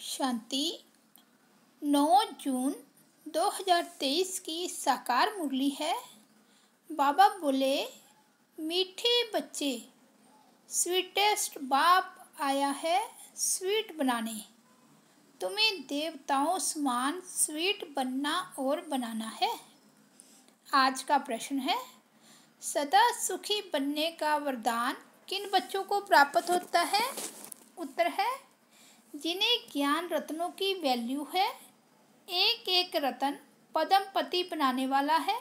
शांति 9 जून 2023 की साकार मुरली है। बाबा बोले, मीठे बच्चे, स्वीटेस्ट बाप आया है स्वीट बनाने। तुम्हें देवताओं समान स्वीट बनना और बनाना है। आज का प्रश्न है, सदा सुखी बनने का वरदान किन बच्चों को प्राप्त होता है? उत्तर है, जिन्हें ज्ञान रत्नों की वैल्यू है। एक एक रत्न पद्मपति बनाने वाला है।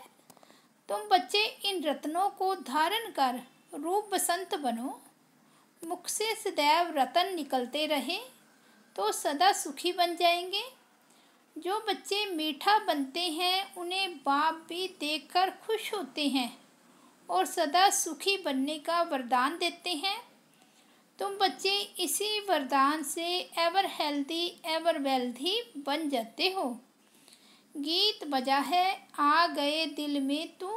तुम बच्चे इन रत्नों को धारण कर रूप बसंत बनो। मुख से सदैव रत्न निकलते रहे तो सदा सुखी बन जाएंगे। जो बच्चे मीठा बनते हैं उन्हें बाप भी देखकर खुश होते हैं और सदा सुखी बनने का वरदान देते हैं। तुम बच्चे इसी वरदान से एवर हेल्दी एवर वेल्थी बन जाते हो। गीत बजा है, आ गए दिल में तू।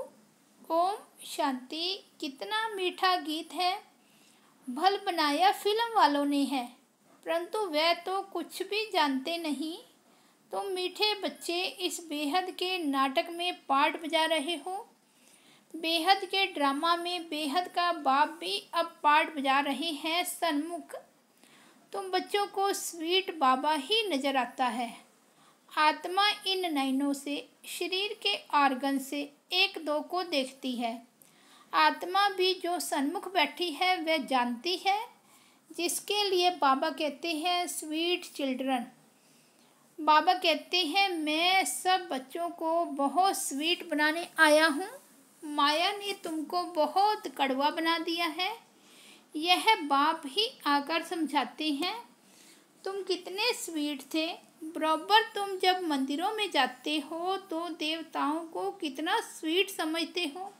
ओम शांति। कितना मीठा गीत है। भल बनाया फिल्म वालों ने है, परंतु वह तो कुछ भी जानते नहीं। तुम मीठे बच्चे इस बेहद के नाटक में पार्ट बजा रहे हो। बेहद के ड्रामा में बेहद का बाप भी अब पार्ट बजा रहे हैं सन्मुख। तुम बच्चों को स्वीट बाबा ही नजर आता है। आत्मा इन नयनों से शरीर के ऑर्गन से एक दो को देखती है। आत्मा भी जो सन्मुख बैठी है वह जानती है, जिसके लिए बाबा कहते हैं स्वीट चिल्ड्रन। बाबा कहते हैं, मैं सब बच्चों को बहुत स्वीट बनाने आया हूँ। माया ने तुमको बहुत कड़वा बना दिया है। यह बाप ही आकर समझाते हैं। तुम कितने स्वीट थे। बराबर तुम जब मंदिरों में जाते हो तो देवताओं को कितना स्वीट समझते हो।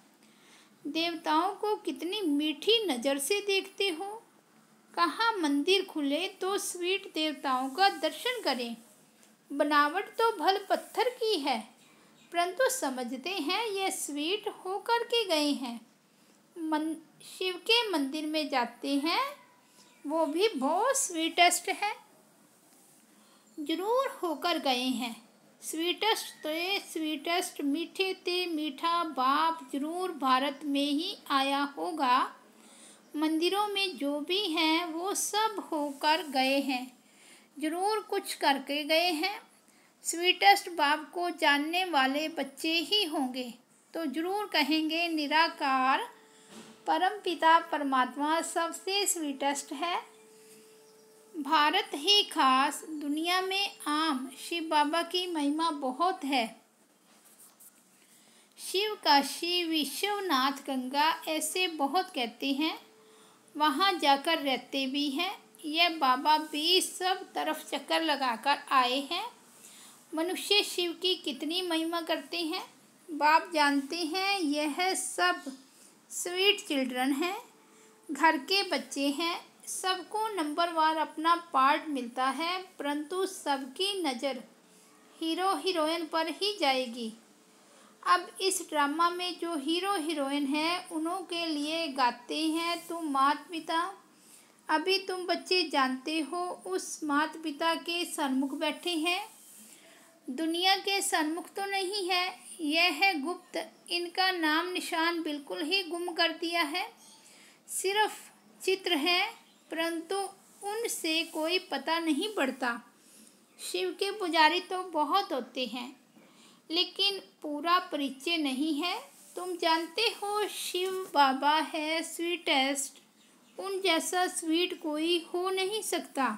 देवताओं को कितनी मीठी नज़र से देखते हो। कहाँ मंदिर खुले तो स्वीट देवताओं का दर्शन करें। बनावट तो भल पत्थर की है, परंतु समझते हैं ये स्वीट होकर के गए हैं। शिव के मंदिर में जाते हैं, वो भी बहुत स्वीटेस्ट है। जरूर होकर गए हैं। स्वीटेस्ट थे स्वीटेस्ट, मीठे थे मीठा बाप जरूर भारत में ही आया होगा। मंदिरों में जो भी हैं वो सब होकर गए हैं, जरूर कुछ करके गए हैं। स्वीटेस्ट बाप को जानने वाले बच्चे ही होंगे तो जरूर कहेंगे निराकार परम पिता परमात्मा सबसे स्वीटेस्ट है। भारत ही खास, दुनिया में आम शिव बाबा की महिमा बहुत है। शिव काशी विश्वनाथ गंगा ऐसे बहुत कहते हैं, वहाँ जाकर रहते भी हैं। यह बाबा भी सब तरफ चक्कर लगाकर आए हैं। मनुष्य शिव की कितनी महिमा करते हैं। बाप जानते हैं यह सब स्वीट चिल्ड्रन हैं, घर के बच्चे हैं। सबको नंबरवार अपना पार्ट मिलता है, परंतु सबकी नज़र हीरो हीरोइन पर ही जाएगी। अब इस ड्रामा में जो हीरो हीरोइन हैं उन्हों के लिए गाते हैं तुम माता पिता। अभी तुम बच्चे जानते हो उस माता पिता के सन्मुख बैठे हैं। दुनिया के सन्मुख तो नहीं है, यह है गुप्त। इनका नाम निशान बिल्कुल ही गुम कर दिया है। सिर्फ चित्र है, परंतु उनसे कोई पता नहीं पड़ता। शिव के पुजारी तो बहुत होते हैं, लेकिन पूरा परिचय नहीं है। तुम जानते हो शिव बाबा है स्वीटेस्ट। उन जैसा स्वीट कोई हो नहीं सकता।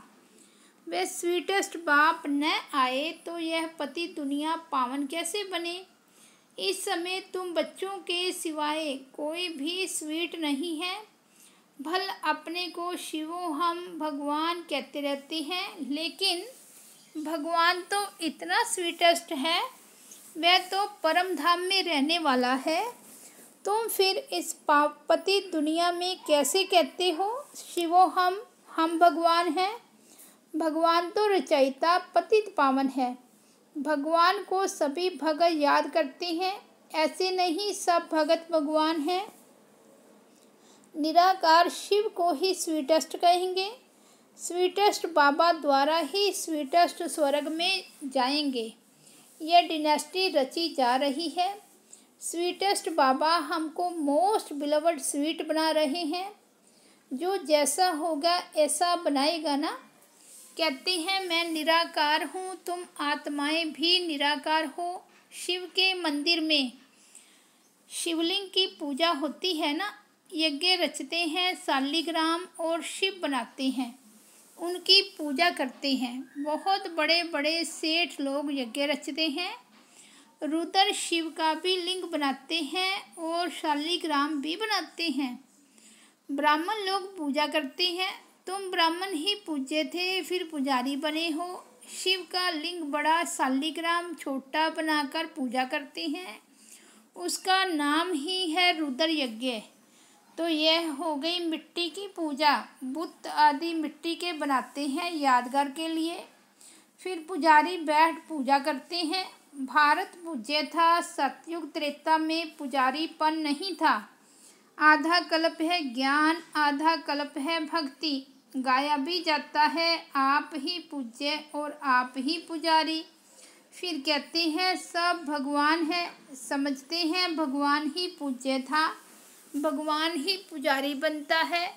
वे स्वीटेस्ट बाप न आए तो यह पति दुनिया पावन कैसे बने। इस समय तुम बच्चों के सिवाय कोई भी स्वीट नहीं है। भल अपने को शिवो हम भगवान कहते रहते हैं, लेकिन भगवान तो इतना स्वीटेस्ट है, वह तो परम धाम में रहने वाला है। तुम फिर इस पति दुनिया में कैसे कहते हो शिवो हम भगवान हैं। भगवान तो रचयिता पतित पावन है। भगवान को सभी भगत याद करते हैं, ऐसे नहीं सब भगत भगवान हैं। निराकार शिव को ही स्वीटेस्ट कहेंगे। स्वीटेस्ट बाबा द्वारा ही स्वीटेस्ट स्वर्ग में जाएंगे। यह डिनेस्टी रची जा रही है। स्वीटेस्ट बाबा हमको मोस्ट बिलवड स्वीट बना रहे हैं। जो जैसा होगा ऐसा बनाएगा ना। कहते हैं मैं निराकार हूँ, तुम आत्माएं भी निराकार हो। शिव के मंदिर में शिवलिंग की पूजा होती है ना। यज्ञ रचते हैं, शालिग्राम और शिव बनाते हैं, उनकी पूजा करते हैं। बहुत बड़े बड़े सेठ लोग यज्ञ रचते हैं। रुद्र शिव का भी लिंग बनाते हैं और शालिग्राम भी बनाते हैं। ब्राह्मण लोग पूजा करते हैं। तुम ब्राह्मण ही पूज्य थे, फिर पुजारी बने हो। शिव का लिंग बड़ा, शालिग्राम छोटा बनाकर पूजा करते हैं। उसका नाम ही है रुद्र यज्ञ। तो यह हो गई मिट्टी की पूजा। बुत आदि मिट्टी के बनाते हैं यादगार के लिए। फिर पुजारी बैठ पूजा करते हैं। भारत पूज्य था। सतयुग त्रेता में पुजारीपन नहीं था। आधा कल्प है ज्ञान, आधा कल्प है भक्ति। गाया भी जाता है आप ही पूज्य और आप ही पुजारी। फिर कहते हैं सब भगवान है, समझते हैं भगवान ही पूज्य था, भगवान ही पुजारी बनता है।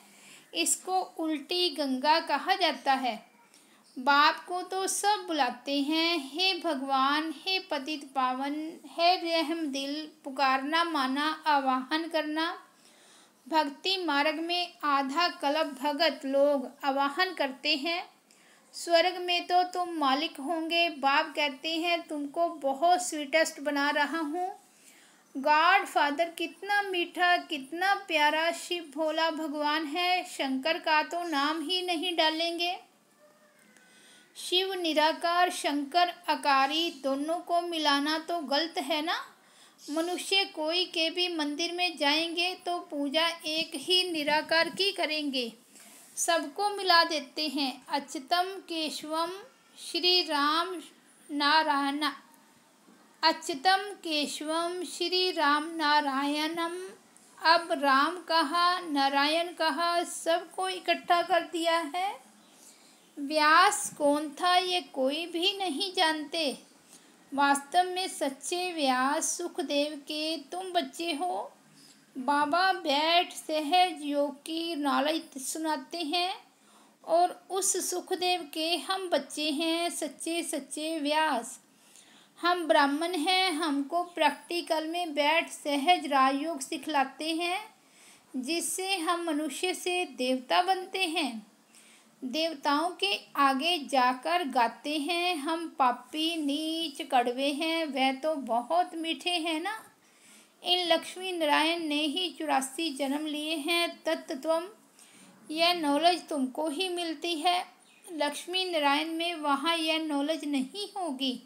इसको उल्टी गंगा कहा जाता है। बाप को तो सब बुलाते हैं, हे भगवान, हे पतित पावन, हे रहम दिल। पुकारना माना आवाहन करना। भक्ति मार्ग में आधा कल्प भगत लोग आवाहन करते हैं। स्वर्ग में तो तुम मालिक होंगे। बाप कहते हैं तुमको बहुत स्वीटेस्ट बना रहा हूँ। गॉड फादर कितना मीठा, कितना प्यारा शिव भोला भगवान है। शंकर का तो नाम ही नहीं डालेंगे। शिव निराकार, शंकर आकारी, दोनों को मिलाना तो गलत है ना। मनुष्य कोई के भी मंदिर में जाएंगे तो पूजा एक ही निराकार की करेंगे, सबको मिला देते हैं। अच्युतम केशवम श्री राम नारायण, अच्युतम केशवम श्री राम नारायणम। अब राम कहा, नारायण कहा, सबको इकट्ठा कर दिया है। व्यास कौन था ये कोई भी नहीं जानते। वास्तव में सच्चे व्यास सुखदेव के तुम बच्चे हो। बाबा बैठ सहज योग की नॉलेज सुनाते हैं और उस सुखदेव के हम बच्चे हैं, सच्चे सच्चे व्यास। हम ब्राह्मण हैं, हमको प्रैक्टिकल में बैठ सहज राजयोग सिखलाते हैं, जिससे हम मनुष्य से देवता बनते हैं। देवताओं के आगे जाकर गाते हैं हम पापी नीच कड़वे हैं, वह तो बहुत मीठे हैं ना। इन लक्ष्मी नारायण ने ही 84 जन्म लिए हैं। तत्त्वम, यह नॉलेज तुमको ही मिलती है। लक्ष्मी नारायण में वहाँ यह नॉलेज नहीं होगी।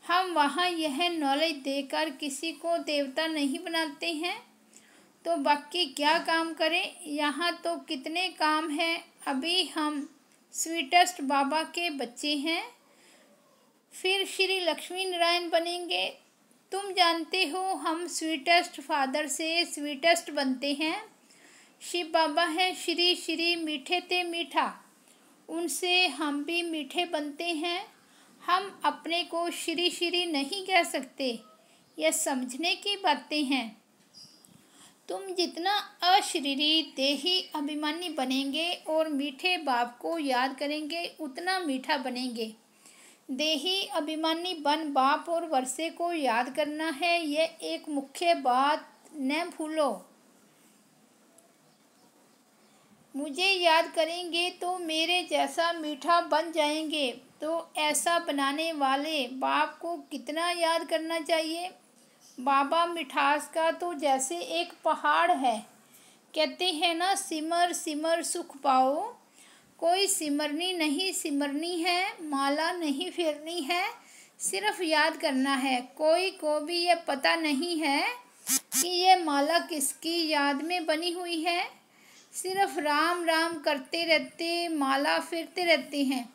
हम वहाँ यह नॉलेज देकर किसी को देवता नहीं बनाते हैं, तो बाकी क्या काम करें। यहाँ तो कितने काम हैं। अभी हम स्वीटेस्ट बाबा के बच्चे हैं, फिर श्री लक्ष्मी नारायण बनेंगे। तुम जानते हो हम स्वीटेस्ट फादर से स्वीटेस्ट बनते हैं। शिव बाबा हैं श्री श्री मीठे ते मीठा, उनसे हम भी मीठे बनते हैं। हम अपने को श्री श्री नहीं कह सकते, यह समझने की बातें हैं। तुम जितना अशरीरी देही अभिमानी बनेंगे और मीठे बाप को याद करेंगे, उतना मीठा बनेंगे। देही अभिमानी बन बाप और वर्षे को याद करना है, यह एक मुख्य बात न भूलो। मुझे याद करेंगे तो मेरे जैसा मीठा बन जाएंगे। तो ऐसा बनाने वाले बाप को कितना याद करना चाहिए। बाबा मिठास का तो जैसे एक पहाड़ है। कहते हैं ना, सिमर सिमर सुख पाओ। कोई सिमरनी नहीं सिमरनी है, माला नहीं फेरनी है, सिर्फ याद करना है। कोई को भी ये पता नहीं है कि ये माला किसकी याद में बनी हुई है। सिर्फ राम राम करते रहते, माला फेरते रहते हैं।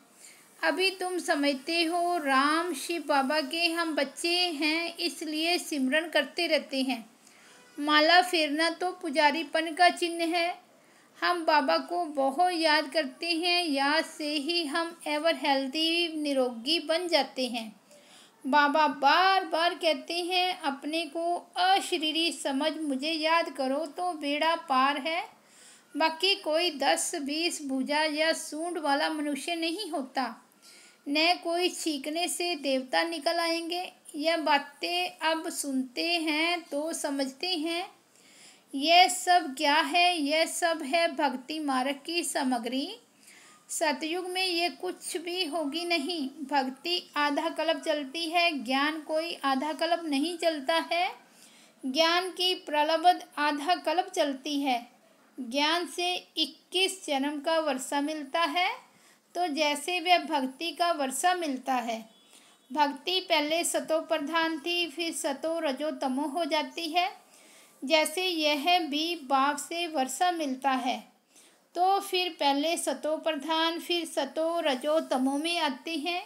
अभी तुम समझते हो राम शिव बाबा के हम बच्चे हैं, इसलिए सिमरन करते रहते हैं। माला फेरना तो पुजारीपन का चिन्ह है। हम बाबा को बहुत याद करते हैं। याद से ही हम एवर हेल्दी निरोगी बन जाते हैं। बाबा बार बार कहते हैं, अपने को अशरीरी समझ मुझे याद करो तो बेड़ा पार है। बाकी कोई 10-20 भुजा या सूंड वाला मनुष्य नहीं होता। न कोई छींकने से देवता निकल आएंगे। यह बातें अब सुनते हैं तो समझते हैं, यह सब क्या है? यह सब है भक्ति मार्ग की सामग्री। सतयुग में ये कुछ भी होगी नहीं। भक्ति आधा कल्प चलती है, ज्ञान कोई आधा कल्प नहीं चलता है। ज्ञान की प्रलब्ध आधा कल्प चलती है। ज्ञान से 21 जन्म का वर्षा मिलता है, तो जैसे वह भक्ति का वर्षा मिलता है। भक्ति पहले सतो प्रधान थी, फिर सतो रजो तमो हो जाती है। जैसे यह भी बाप से वर्षा मिलता है, तो फिर पहले सतो प्रधान फिर सतो रजो तमो में आती हैं।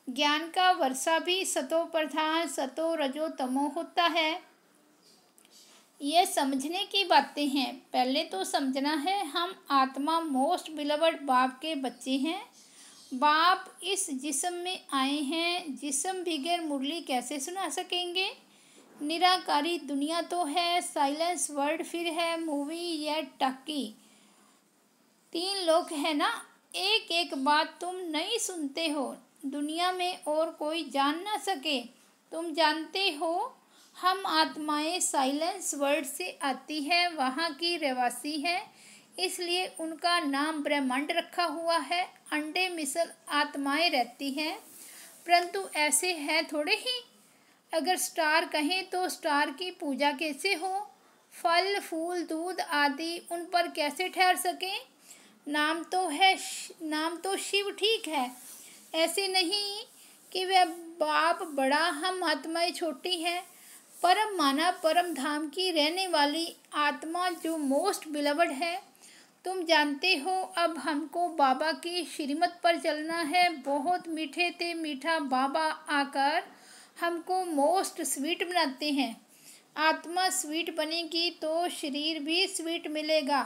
ज्ञान का वर्षा भी सतो प्रधान सतो रजो तमो होता है। ये समझने की बातें हैं। पहले तो समझना है, हम आत्मा मोस्ट बिलवड बाप के बच्चे हैं। बाप इस जिस्म में आए हैं। जिस्म बगैर मुरली कैसे सुना सकेंगे? निराकारी दुनिया तो है, साइलेंस वर्ड फिर है मूवी या टॉकी। 3 लोग है ना। एक एक बात तुम नहीं सुनते हो, दुनिया में और कोई जान ना सके। तुम जानते हो, हम आत्माएं साइलेंस वर्ड से आती है, वहाँ की रहवासी है, इसलिए उनका नाम ब्रह्मांड रखा हुआ है। अंडे मिसल आत्माएं रहती हैं, परंतु ऐसे है थोड़े ही। अगर स्टार कहें तो स्टार की पूजा कैसे हो? फल फूल दूध आदि उन पर कैसे ठहर सकें? नाम तो शिव ठीक है। ऐसे नहीं कि वह बाप बड़ा, हम आत्माएं छोटी हैं। परम माना परम धाम की रहने वाली आत्मा जो मोस्ट बिलवड है। तुम जानते हो, अब हमको बाबा की श्रीमत पर चलना है। बहुत मीठे थे मीठा बाबा आकर हमको मोस्ट स्वीट बनाते हैं। आत्मा स्वीट बनेगी तो शरीर भी स्वीट मिलेगा।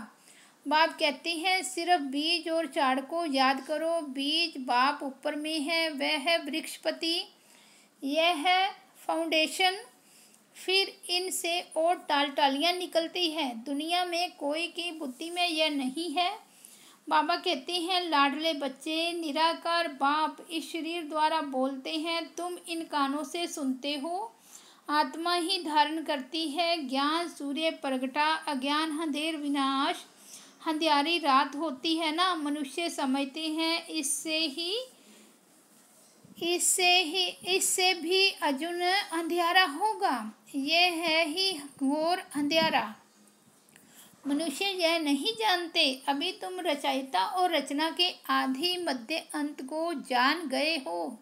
बाप कहते हैं, सिर्फ बीज और झाड़ को याद करो। बीज बाप ऊपर में है, वह है वृक्षपति, यह है फाउंडेशन। फिर इनसे और टालियाँ निकलती हैं। दुनिया में कोई की बुद्धि में यह नहीं है। बाबा कहते हैं, लाडले बच्चे, निराकार बाप इस शरीर द्वारा बोलते हैं, तुम इन कानों से सुनते हो। आत्मा ही धारण करती है। ज्ञान सूर्य प्रगटा, अज्ञान अंधेर विनाश। अंधियारी रात होती है ना, मनुष्य समझते हैं इससे भी अजुन अंधियारा होगा। यह है ही घोर अंधियारा। मनुष्य यह नहीं जानते। अभी तुम रचयिता और रचना के आदि मध्य अंत को जान गए हो,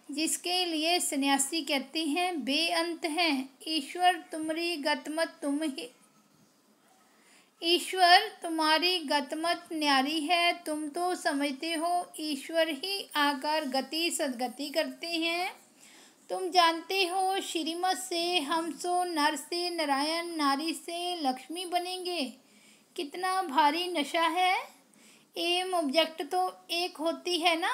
जिसके लिए सन्यासी कहते हैं बेअंत है। ईश्वर तुम्हारी गतमत न्यारी है। तुम तो समझते हो ईश्वर ही आकर गति सदगति करते हैं। तुम जानते हो, श्रीमत से हम सो नर से नारायण, नारी से लक्ष्मी बनेंगे। कितना भारी नशा है। एम ऑब्जेक्ट तो एक होती है ना।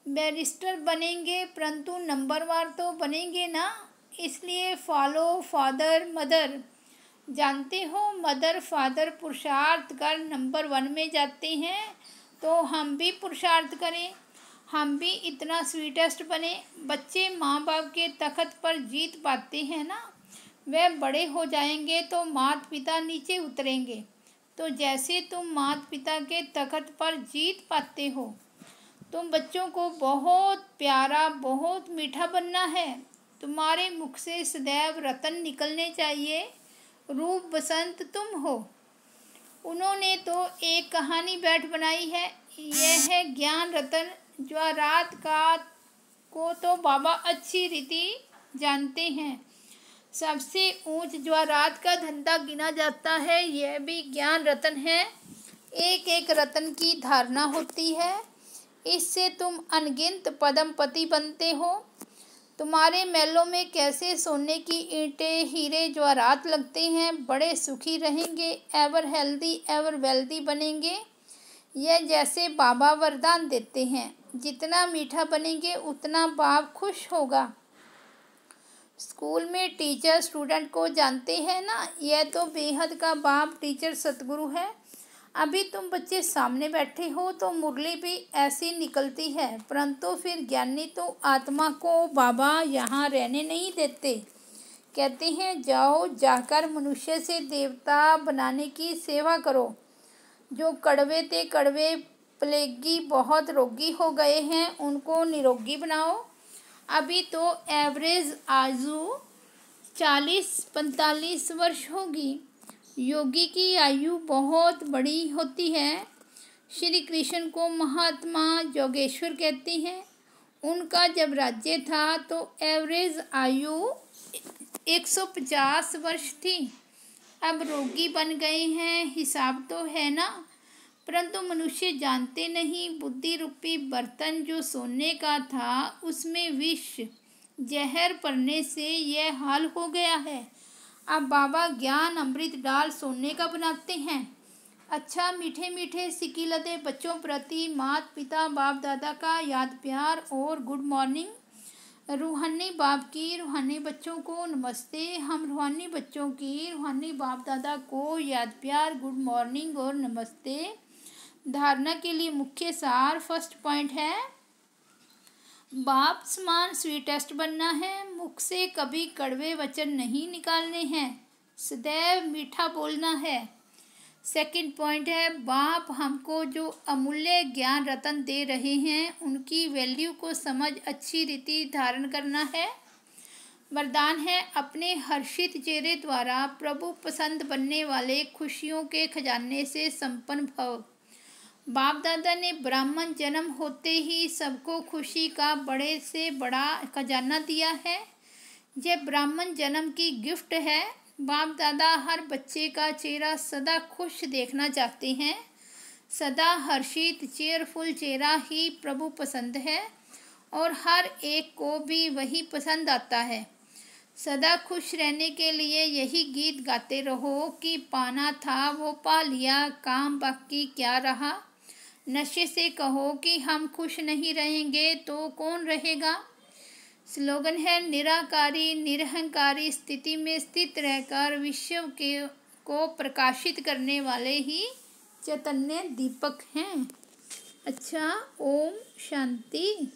बैरिस्टर बनेंगे, परंतु नंबरवार तो बनेंगे ना। इसलिए फॉलो फादर मदर। जानते हो, मदर फादर पुरुषार्थ कर नंबर 1 में जाते हैं, तो हम भी पुरुषार्थ करें, हम भी इतना स्वीटेस्ट बने। बच्चे माँ बाप के तख्त पर जीत पाते हैं ना। वह बड़े हो जाएंगे तो माता पिता नीचे उतरेंगे। तो जैसे तुम माता पिता के तख्त पर जीत पाते हो, तुम बच्चों को बहुत प्यारा बहुत मीठा बनना है। तुम्हारे मुख से सदैव रतन निकलने चाहिए। रूप बसंत तुम हो। उन्होंने तो एक कहानी बैठ बनाई है, यह है ज्ञान रतन। ज्वारात का को तो बाबा अच्छी रीति जानते हैं। सबसे ऊंच ज्वारात का धंधा गिना जाता है, यह भी ज्ञान रतन है। एक एक रतन की धारणा होती है, इससे तुम अनगिनत पदमपति बनते हो। तुम्हारे महलों में कैसे सोने की ईंटें, हीरे जवाहरात लगते हैं। बड़े सुखी रहेंगे, एवर हेल्दी एवर वेल्दी बनेंगे। यह जैसे बाबा वरदान देते हैं, जितना मीठा बनेंगे उतना बाप खुश होगा। स्कूल में टीचर स्टूडेंट को जानते हैं ना, यह तो बेहद का बाप टीचर सतगुरु है। अभी तुम बच्चे सामने बैठे हो तो मुरली भी ऐसी निकलती है, परंतु फिर ज्ञानी तो आत्मा को बाबा यहाँ रहने नहीं देते। कहते हैं जाओ जाकर मनुष्य से देवता बनाने की सेवा करो। जो कड़वे ते कड़वे प्लेगी बहुत रोगी हो गए हैं, उनको निरोगी बनाओ। अभी तो एवरेज आयु 40-45 वर्ष होगी। योगी की आयु बहुत बड़ी होती है। श्री कृष्ण को महात्मा योगेश्वर कहते हैं। उनका जब राज्य था तो एवरेज आयु 150 वर्ष थी। अब रोगी बन गए हैं, हिसाब तो है ना। परंतु मनुष्य जानते नहीं, बुद्धि रूपी बर्तन जो सोने का था उसमें विष जहर पड़ने से यह हाल हो गया है। अब बाबा ज्ञान अमृत डाल सोने का बनाते हैं। अच्छा, मीठे मीठे सिक्की लदे बच्चों प्रति माता पिता बाप दादा का याद प्यार और गुड मॉर्निंग। रूहानी बाप की रूहानी बच्चों को नमस्ते। हम रूहानी बच्चों की रूहानी बाप दादा को याद प्यार, गुड मॉर्निंग और नमस्ते। धारणा के लिए मुख्य सार फर्स्ट पॉइंट है, बाप समान स्वीटेस्ट बनना है। मुख से कभी कड़वे वचन नहीं निकालने हैं, सदैव मीठा बोलना है। सेकंड पॉइंट है, बाप हमको जो अमूल्य ज्ञान रतन दे रहे हैं उनकी वैल्यू को समझ अच्छी रीति धारण करना है। वरदान है, अपने हर्षित चेहरे द्वारा प्रभु पसंद बनने वाले खुशियों के खजाने से संपन्न भव। बाप दादा ने ब्राह्मण जन्म होते ही सबको खुशी का बड़े से बड़ा खजाना दिया है। यह ब्राह्मण जन्म की गिफ्ट है। बाप दादा हर बच्चे का चेहरा सदा खुश देखना चाहते हैं। सदा हर्षित चेयरफुल चेहरा ही प्रभु पसंद है और हर एक को भी वही पसंद आता है। सदा खुश रहने के लिए यही गीत गाते रहो कि पाना था वो पा लिया, काम बाकी क्या रहा। नशे से कहो कि हम खुश नहीं रहेंगे तो कौन रहेगा। स्लोगन है, निराकारी निरहंकारी स्थिति में स्थित रहकर विश्व को प्रकाशित करने वाले ही चैतन्य दीपक हैं। अच्छा, ओम शांति।